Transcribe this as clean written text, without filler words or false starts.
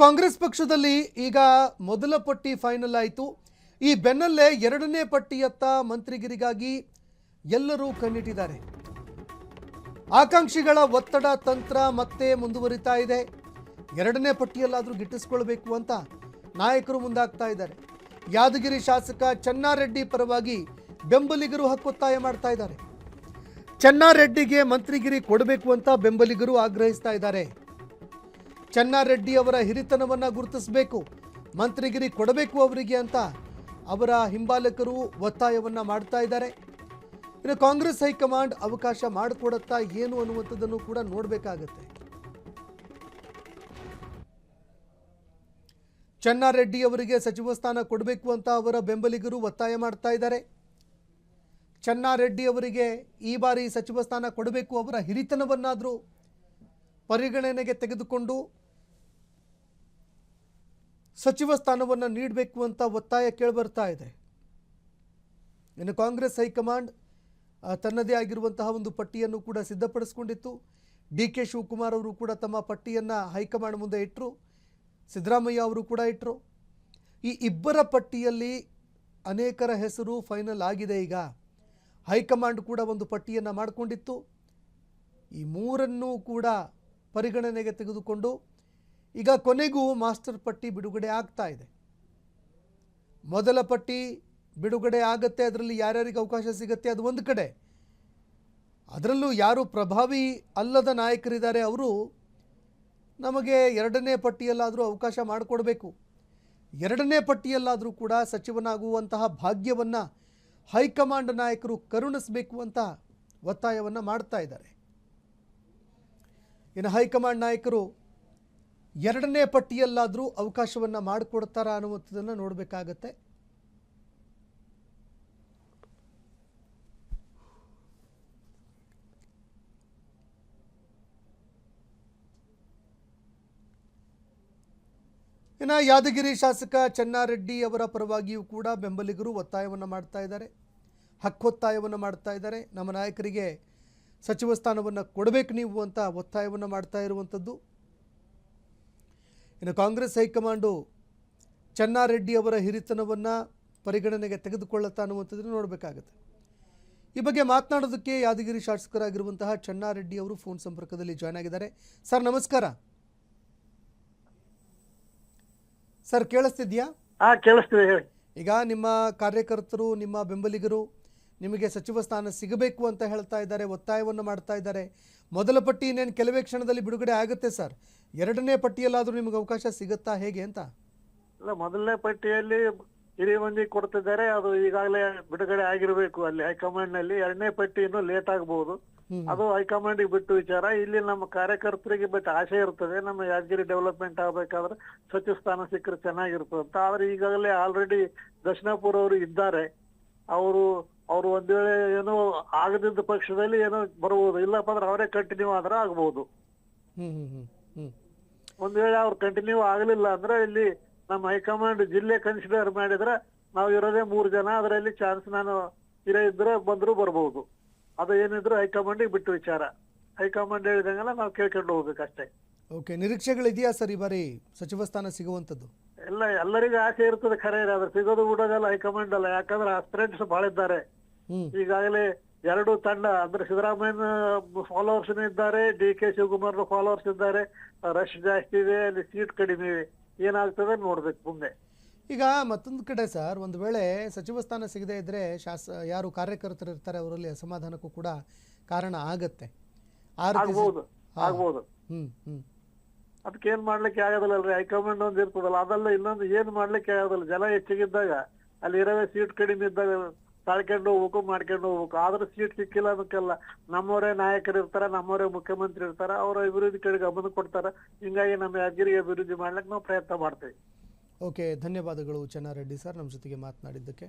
ಕಾಂಗ್ರೆಸ್ ಪಕ್ಷದಲ್ಲಿ ಈಗ ಮೊದಲ ಪಟ್ಟಿ ಫೈನಲ್ ಆಯಿತು. ಈ ಬೆನ್ನಲ್ಲೇ ಎರಡನೇ ಪಟ್ಟಿಯತ್ತ ಮಂತ್ರಿಗಿರಿಗಾಗಿ ಎಲ್ಲರೂ ಕಣ್ಣಿಟ್ಟಿದ್ದಾರೆ. ಆಕಾಂಕ್ಷಿಗಳ ಒತ್ತಡ ತಂತ್ರ ಮತ್ತೆ ಮುಂದುವರಿತಾ ಇದೆ. ಎರಡನೇ ಪಟ್ಟಿಯಲ್ಲಾದರೂ ಗಿಟ್ಟಿಸಿಕೊಳ್ಳಬೇಕು ಅಂತ ನಾಯಕರು ಮುಂದಾಗ್ತಾ ಇದ್ದಾರೆ. ಯಾದಗಿರಿ ಶಾಸಕ ಚೆನ್ನಾರೆಡ್ಡಿ ಪರವಾಗಿ ಬೆಂಬಲಿಗರು ಹಕ್ಕೊತ್ತಾಯ ಮಾಡ್ತಾ ಇದ್ದಾರೆ. ಚೆನ್ನಾರೆಡ್ಡಿಗೆ ಮಂತ್ರಿಗಿರಿ ಕೊಡಬೇಕು ಅಂತ ಬೆಂಬಲಿಗರು ಆಗ್ರಹಿಸ್ತಾ ಇದ್ದಾರೆ. ಚೆನ್ನಾರೆಡ್ಡಿ ಅವರ ಹಿರಿತನವನ್ನು ಗುರುತಿಸಬೇಕು, ಮಂತ್ರಿಗಿರಿ ಕೊಡಬೇಕು ಅವರಿಗೆ ಅಂತ ಅವರ ಹಿಂಬಾಲಕರು ಒತ್ತಾಯವನ್ನು ಮಾಡ್ತಾ ಇದ್ದಾರೆ. ಇನ್ನು ಕಾಂಗ್ರೆಸ್ ಹೈಕಮಾಂಡ್ ಅವಕಾಶ ಮಾಡಿಕೊಡುತ್ತಾ ಏನು ಅನ್ನುವಂಥದ್ದನ್ನು ಕೂಡ ನೋಡಬೇಕಾಗತ್ತೆ. ಚೆನ್ನಾರೆಡ್ಡಿ ಅವರಿಗೆ ಸಚಿವ ಸ್ಥಾನ ಕೊಡಬೇಕು ಅಂತ ಅವರ ಬೆಂಬಲಿಗರು ಒತ್ತಾಯ ಮಾಡ್ತಾ ಇದ್ದಾರೆ. ಚೆನ್ನಾರೆಡ್ಡಿ ಅವರಿಗೆ ಈ ಬಾರಿ ಸಚಿವ ಸ್ಥಾನ ಕೊಡಬೇಕು, ಅವರ ಹಿರಿತನವನ್ನಾದರೂ ಪರಿಗಣನೆಗೆ ತೆಗೆದುಕೊಂಡು ಸಚಿವ ಸ್ಥಾನವನ್ನು ನೀಡಬೇಕು ಅಂತ ಒತ್ತಾಯ ಕೇಳಿಬರ್ತಾ ಇದೆ. ಇನ್ನು ಕಾಂಗ್ರೆಸ್ ಹೈಕಮಾಂಡ್ ತನ್ನದೇ ಆಗಿರುವಂತಹ ಒಂದು ಪಟ್ಟಿಯನ್ನು ಕೂಡ ಸಿದ್ಧಪಡಿಸಿಕೊಂಡಿತ್ತು. ಡಿ.ಕೆ. ಶಿವಕುಮಾರ್ ಅವರು ಕೂಡ ತಮ್ಮ ಪಟ್ಟಿಯನ್ನು ಹೈಕಮಾಂಡ್ ಮುಂದೆ ಇಟ್ಟರು. ಸಿದ್ದರಾಮಯ್ಯ ಅವರು ಕೂಡ ಇಟ್ಟರು. ಈ ಇಬ್ಬರ ಪಟ್ಟಿಯಲ್ಲಿ ಅನೇಕರ ಹೆಸರು ಫೈನಲ್ ಆಗಿದೆ. ಈಗ ಹೈಕಮಾಂಡ್ ಕೂಡ ಒಂದು ಪಟ್ಟಿಯನ್ನು ಮಾಡಿಕೊಂಡಿತ್ತು. ಈ ಮೂರನ್ನೂ ಕೂಡ ಪರಿಗಣನೆಗೆ ತೆಗೆದುಕೊಂಡು ಈಗ ಕೊನೆಗೂ ಮಾಸ್ಟರ್ ಪಟ್ಟಿ ಬಿಡುಗಡೆ ಆಗ್ತಾ ಇದೆ. ಮೊದಲ ಪಟ್ಟಿ ಬಿಡುಗಡೆ ಆಗುತ್ತೆ, ಅದರಲ್ಲಿ ಯಾರ್ಯಾರಿಗೆ ಅವಕಾಶ ಸಿಗುತ್ತೆ ಅದು ಒಂದು ಕಡೆ. ಅದರಲ್ಲೂ ಯಾರು ಪ್ರಭಾವಿ ಅಲ್ಲದ ನಾಯಕರಿದ್ದಾರೆ ಅವರು ನಮಗೆ ಎರಡನೇ ಪಟ್ಟಿಯಲ್ಲಾದರೂ ಅವಕಾಶ ಮಾಡಿಕೊಡ್ಬೇಕು, ಎರಡನೇ ಪಟ್ಟಿಯಲ್ಲಾದರೂ ಕೂಡ ಸಚಿವನಾಗುವಂತಹ ಭಾಗ್ಯವನ್ನು ಹೈಕಮಾಂಡ್ ನಾಯಕರು ಕರುಣಿಸಬೇಕು ಅಂತ ಒತ್ತಾಯವನ್ನು ಮಾಡ್ತಾ ಇದ್ದಾರೆ. ಇನ್ನು ಹೈಕಮಾಂಡ್ ನಾಯಕರು ಎರಡನೇ ಪಟ್ಟಿಯಲ್ಲಾದರೂ ಅವಕಾಶವನ್ನು ಮಾಡಿಕೊಡ್ತಾರಾ ಅನ್ನುವಂಥದ್ದನ್ನು ನೋಡಬೇಕಾಗತ್ತೆ. ಇನ್ನು ಯಾದಗಿರಿ ಶಾಸಕ ಚೆನ್ನಾರೆಡ್ಡಿ ಅವರ ಪರವಾಗಿಯೂ ಕೂಡ ಬೆಂಬಲಿಗರು ಒತ್ತಾಯವನ್ನು ಮಾಡ್ತಾ ಇದ್ದಾರೆ, ಹಕ್ಕೊತ್ತಾಯವನ್ನು ಮಾಡ್ತಾ ಇದ್ದಾರೆ. ನಮ್ಮ ನಾಯಕರಿಗೆ ಸಚಿವ ಸ್ಥಾನವನ್ನು ಕೊಡಬೇಕು ನೀವು ಅಂತ ಒತ್ತಾಯವನ್ನು ಮಾಡ್ತಾ ಇರುವಂಥದ್ದು. ಇನ್ನು ಕಾಂಗ್ರೆಸ್ ಹೈಕಮಾಂಡು ಚೆನ್ನಾರೆಡ್ಡಿ ಅವರ ಹಿರಿತನವನ್ನು ಪರಿಗಣನೆಗೆ ತೆಗೆದುಕೊಳ್ಳುತ್ತಾ ಅನ್ನುವಂಥದ್ದನ್ನು ನೋಡಬೇಕಾಗುತ್ತೆ. ಈ ಬಗ್ಗೆ ಮಾತನಾಡೋದಕ್ಕೆ ಯಾದಗಿರಿ ಶಾಸಕರಾಗಿರುವಂತಹ ಚೆನ್ನಾರೆಡ್ಡಿ ಅವರು ಫೋನ್ ಸಂಪರ್ಕದಲ್ಲಿ ಜಾಯ್ನ್ ಆಗಿದ್ದಾರೆ. ಸರ್ ನಮಸ್ಕಾರ. ಸರ್ ಕೇಳಿಸ್ತಿದ್ಯಾ? ಕೇಳಿಸ್ತಿದೆ, ಹೇಳಿ. ಈಗ ನಿಮ್ಮ ಕಾರ್ಯಕರ್ತರು, ನಿಮ್ಮ ಬೆಂಬಲಿಗರು ನಿಮಗೆ ಸಚಿವ ಸ್ಥಾನ ಸಿಗಬೇಕು ಅಂತ ಹೇಳ್ತಾ ಇದ್ದಾರೆ, ಒತ್ತಾಯವನ್ನು ಮಾಡ್ತಾ ಇದ್ದಾರೆ. ಮೊದಲ ಪಟ್ಟಿ ಇನ್ನೇನು ಕೆಲವೇ ಕ್ಷಣದಲ್ಲಿ ಬಿಡುಗಡೆ ಆಗುತ್ತೆ ಸರ್. ಎರಡನೇ ಪಟ್ಟಿಯಲ್ಲಾದರೂ ನಿಮಗೆ ಅವಕಾಶ ಸಿಗುತ್ತಾ, ಹೇಗೆ ಅಂತ? ಇಲ್ಲ, ಮೊದಲನೇ ಪಟ್ಟಿಯಲ್ಲಿ ಹಿರಿಯ ಮಂದಿ ಕೊಡ್ತಿದ್ದಾರೆ, ಅದು ಈಗಾಗಲೇ ಬಿಡುಗಡೆ ಆಗಿರಬೇಕು ಅಲ್ಲಿ ಹೈಕಮಾಂಡ್ ನಲ್ಲಿ. ಎರಡನೇ ಪಟ್ಟಿ ಇನ್ನೂ ಲೇಟ್ ಆಗಬಹುದು, ಅದು ಹೈಕಮಾಂಡ್ ಬಿಟ್ಟು ವಿಚಾರ. ಇಲ್ಲಿ ನಮ್ಮ ಕಾರ್ಯಕರ್ತರಿಗೆ ಬಟ್ ಆಸೆ ಇರ್ತದೆ, ನಮ್ಮ ಯಾದಗಿರಿ ಡೆವಲಪ್ಮೆಂಟ್ ಆಗ್ಬೇಕಾದ್ರೆ ಸಚಿವ ಸ್ಥಾನ ಸಿಕ್ಕರೆ ಚೆನ್ನಾಗಿರ್ತದೆ ಅಂತ. ಆದ್ರೆ ಈಗಾಗಲೇ ಆಲ್ರೆಡಿ ದರ್ಶನಾಪುರ ಅವರು ಇದ್ದಾರೆ. ಅವರು ಒಂದ್ ವೇಳೆ ಏನೋ ಆಗದಿದ್ದ ಪಕ್ಷದಲ್ಲಿ ಏನೋ ಬರ್ಬೋದು, ಇಲ್ಲಪ್ಪ ಅಂದ್ರೆ ಅವರೇ ಕಂಟಿನ್ಯೂ ಆದ್ರೆ ಆಗ್ಬಹುದು. ಒಂದ್ ವೇಳೆ ಅವ್ರು ಕಂಟಿನ್ಯೂ ಆಗಲಿಲ್ಲ ಅಂದ್ರೆ ಇಲ್ಲಿ ನಮ್ಮ ಹೈಕಮಾಂಡ್ ಜಿಲ್ಲೆ ಕನ್ಸಿಡರ್ ಮಾಡಿದ್ರೆ ನಾವು ಇರೋದೇ 3 ಜನ, ಅದರಲ್ಲಿ ಚಾನ್ಸ್ ನಾನು ಇದ್ರೆ ಬಂದ್ರು ಬರ್ಬಹುದು. ಅದು ಏನಿದ್ರು ಹೈಕಮಾಂಡಿಗೆ ಬಿಟ್ಟು ವಿಚಾರ. ಹೈಕಮಾಂಡ್ ಹೇಳಿದಂಗೆಲ್ಲ ನಾವು ಕೇಳ್ಕೊಂಡು ಹೋಗ್ಬೇಕಷ್ಟೇ. ಓಕೆ, ನಿರೀಕ್ಷೆಗಳಿದೆಯಾ ಸರ್ ಈ ಬಾರಿ ಸಚಿವ ಸ್ಥಾನ ಸಿಗುವಂಥದ್ದು? ಎಲ್ಲರಿಗೂ ಆಸೆ ಇರ್ತದೆ, ಖರೆ ಅದ್ರ ಸಿಗೋದು ಬಿಡೋದಲ್ಲ ಹೈಕಮಾಂಡ್ ಅಲ್ಲ. ಯಾಕಂದ್ರೆ ಆಸ್ಪಿರೆಂಟ್ಸ್ ಬಹಳ ಇದ್ದಾರೆ. ಈಗಾಗಲೇ 2 ತಂಡ ಅಂದ್ರೆ ಸಿದ್ದರಾಮಯ್ಯನ ಫಾಲೋವರ್ಸ್ ಇದ್ದಾರೆ, ಡಿ.ಕೆ. ಶಿವಕುಮಾರ್ ಫಾಲೋವರ್ಸ್ ಇದ್ದಾರೆ. ರಶ್ ಜಾಸ್ತಿ ಇದೆ, ಅಲ್ಲಿ ಸೀಟ್ ಕಡಿಮೆ ಇದೆ. ಏನಾಗ್ತದೆ ನೋಡ್ಬೇಕು ಮುಂದೆ. ಈಗ ಮತ್ತೊಂದು ಕಡೆ ಸರ್, ಒಂದು ವೇಳೆ ಸಚಿವ ಸ್ಥಾನ ಸಿಗದೆ ಇದ್ರೆ ಯಾರು ಕಾರ್ಯಕರ್ತರು ಇರ್ತಾರೆ ಅವರಲ್ಲಿ ಅಸಮಾಧಾನಕ್ಕೂ ಕೂಡ ಕಾರಣ ಆಗತ್ತೆ. ಆಗ್ಬೋದು. ಅದಕ್ಕೆ ಏನ್ ಮಾಡ್ಲಿಕ್ಕೆ ಆಗೋದಿಲ್ಲಲ್ರಿ, ಹೈಕಮಾಂಡ್ ಒಂದ್ ಇರ್ತದಲ್ಲ, ಅದೆಲ್ಲ ಇನ್ನೊಂದು ಏನ್ ಮಾಡ್ಲಿಕ್ಕೆ ಆಗೋದಿಲ್ಲ. ಜನ ಹೆಚ್ಚಿಗಿದ್ದಾಗ ಅಲ್ಲಿ ಇರೋದೇ ಸೀಟ್ ಕಡಿಮೆ ಇದ್ದಾಗ ತಾಳ್ಕೊಂಡು ಹೋಗ್ಬೇಕು, ಮಾಡ್ಕೊಂಡು ಹೋಗ್ಬೇಕು. ಆದ್ರೆ ಸೀಟ್ ಸಿಕ್ಕಿಲ್ಲ ಅದಕ್ಕೆಲ್ಲ ನಮ್ಮವರೇ ನಾಯಕರು ಇರ್ತಾರೆ, ನಮ್ಮವರೇ ಮುಖ್ಯಮಂತ್ರಿ ಇರ್ತಾರೆ, ಅವರ ಅಭಿವೃದ್ಧಿ ಕಡೆ ಗಮನ ಕೊಡ್ತಾರೆ. ಹಿಂಗಾಗಿ ನಮ್ಮ ಯಾದಗಿರಿಗೆ ಅಭಿವೃದ್ಧಿ ಮಾಡ್ಲಿಕ್ಕೆ ನಾವು ಪ್ರಯತ್ನ ಮಾಡ್ತೇವೆ. ಓಕೆ, ಧನ್ಯವಾದಗಳು ಚೆನ್ನಾರೆಡ್ಡಿ ಸರ್ ನಮ್ಮ ಜೊತೆಗೆ ಮಾತನಾಡಿದ್ದಕ್ಕೆ.